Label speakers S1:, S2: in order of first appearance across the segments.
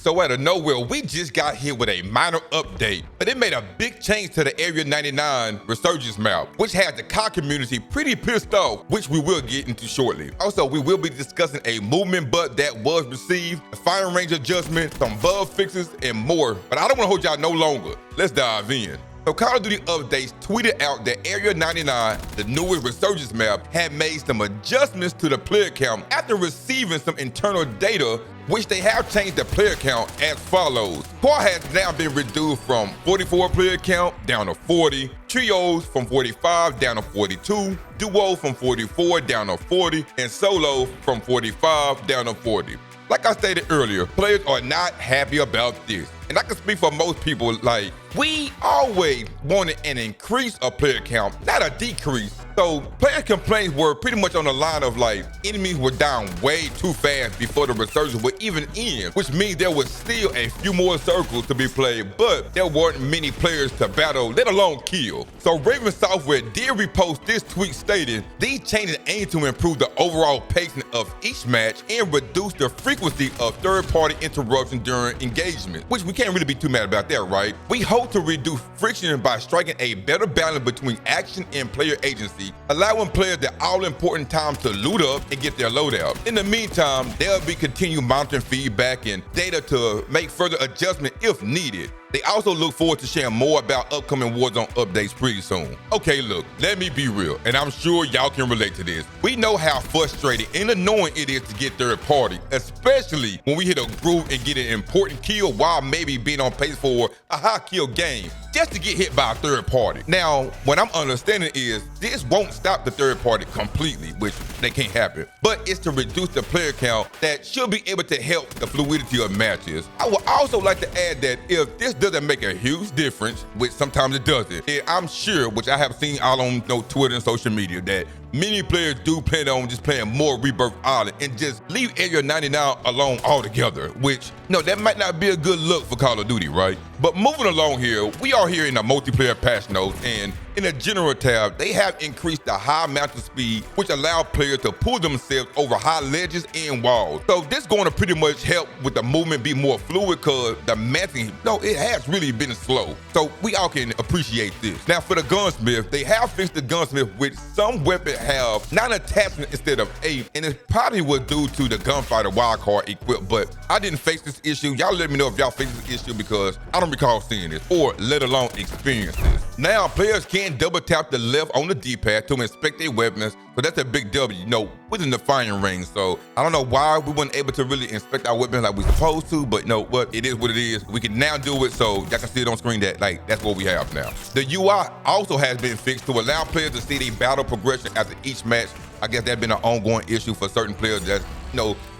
S1: So out of nowhere, we just got hit with a minor update, but it made a big change to the Area 99 resurgence map, which has the COD community pretty pissed off, which we will get into shortly. Also, we will be discussing a movement bug that was received, a firing range adjustment, some bug fixes, and more. But I don't want to hold y'all no longer. Let's dive in. So Call of Duty Updates tweeted out that Area 99, the newest resurgence map, had made some adjustments to the player count after receiving some internal data, which they have changed the player count as follows. Squad has now been reduced from 44 player count down to 40, trios from 45 down to 42, duo from 44 down to 40, and solo from 45 down to 40. Like I stated earlier, players are not happy about this. And I can speak for most people, like, we always wanted an increase of player count, not a decrease. So player complaints were pretty much on the line of like, enemies were down way too fast before the resurgence would even end, which means there was still a few more circles to be played, but there weren't many players to battle, let alone kill. So Raven Software did repost this tweet stating, these changes aim to improve the overall pacing of each match and reduce the frequency of third-party interruption during engagement, which we can't really be too mad about that, right? We hope to reduce friction by striking a better balance between action and player agency, allowing players the all-important time to loot up and get their loadout. In the meantime, there'll be continued monitoring feedback and data to make further adjustment if needed. They also look forward to sharing more about upcoming Warzone updates pretty soon. Okay, look, let me be real, and I'm sure y'all can relate to this. We know how frustrating and annoying it is to get third party, especially when we hit a groove and get an important kill while maybe being on pace for a high kill game, just to get hit by a third party. Now, what I'm understanding is this won't stop the third party completely, which they can't happen, but it's to reduce the player count that should be able to help the fluidity of matches. I would also like to add that if this doesn't make a huge difference, which sometimes it doesn't, and I'm sure, which I have seen all on Twitter and social media, that many players do plan on just playing more Rebirth Island and just leave Area 99 alone altogether, which, that might not be a good look for Call of Duty, right? But moving along here, we are here in a multiplayer patch notes, and in the general tab, they have increased the high mountain speed, which allows players to pull themselves over high ledges and walls. So this is going to pretty much help with the movement be more fluid, because the mantling, it has really been slow. So we all can appreciate this. Now for the gunsmith, they have fixed the gunsmith with some weapons have 9 attachments instead of 8, and it probably was due to the gunfighter wildcard equipped, but I didn't face this issue. Y'all let me know if y'all face this issue, because I don't recall seeing this, or let alone experience this. Now players can double tap the left on the D-pad to inspect their weapons, so that's a big W, within the firing range. So I don't know why we weren't able to really inspect our weapons like we're supposed to, but what, it is what it is. We can now do it, so y'all can see it on screen that that's what we have now. The UI also has been fixed to allow players to see their battle progression after each match. I guess that's been an ongoing issue for certain players that's,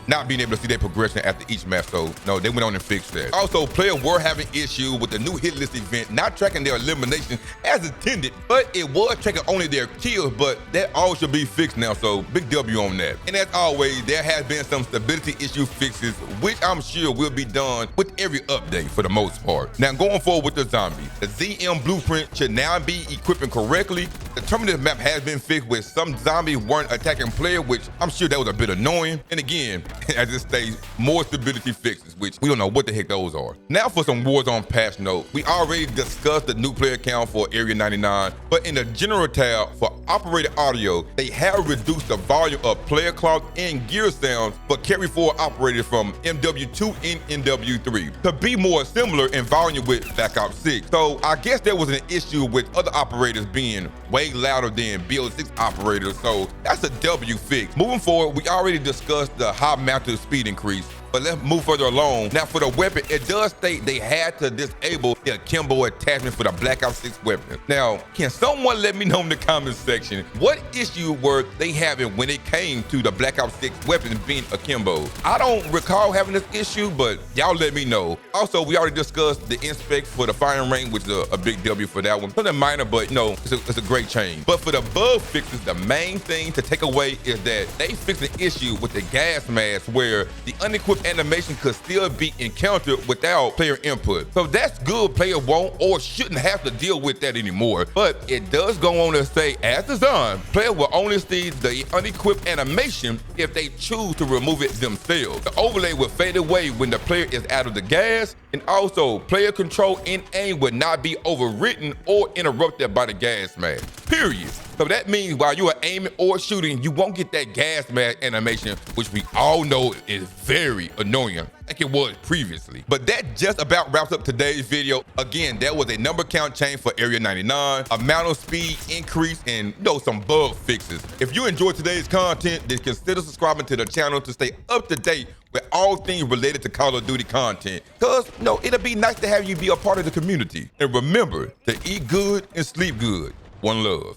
S1: not being able to see their progression after each match, so they went on and fixed that. Also, players were having issues with the new hit list event not tracking their elimination as intended, but it was tracking only their kills, but that all should be fixed now, so big W on that. And as always, there has been some stability issue fixes, which I'm sure will be done with every update for the most part. Now going forward with the zombies, the ZM blueprint should now be equipping correctly. The terminative map has been fixed with some zombies weren't attacking player, which I'm sure that was a bit annoying. And again, as it states, more stability fixes, which we don't know what the heck those are. Now for some Warzone patch notes. We already discussed the new player count for Area 99, but in the general tab for operator audio, they have reduced the volume of player clock and gear sounds for carry forward operators from MW2 and MW3 to be more similar in volume with Black Ops 6. So I guess there was an issue with other operators being way louder than BO6 operators, so that's a W fix. Moving forward, we already discussed the high mounted speed increase, but let's move further along. Now for the weapon, it does state they had to disable the akimbo attachment for the Black Ops 6 weapon. Now, can someone let me know in the comments section, what issue were they having when it came to the Black Ops 6 weapons being akimbo? I don't recall having this issue, but y'all let me know. Also, we already discussed the inspect for the firing range, which is a big W for that one. Something minor, but it's a great change. But for the bug fixes, the main thing to take away is that they fixed an issue with the gas mask where the unequipped animation could still be encountered without player input. So that's good. Player won't or shouldn't have to deal with that anymore. But it does go on to say, as designed, player will only see the unequipped animation if they choose to remove it themselves. The overlay will fade away when the player is out of the gas, and also player control in aim will not be overwritten or interrupted by the gas mask, period. So that means while you are aiming or shooting, you won't get that gas mask animation, which we all know is very annoying, like it was previously. But that just about wraps up today's video. Again, that was a number count change for Area 99, amount of speed increase, and some bug fixes. If you enjoyed today's content, then consider subscribing to the channel to stay up to date with all things related to Call of Duty content. Cause it'll be nice to have you be a part of the community. And remember to eat good and sleep good. One love.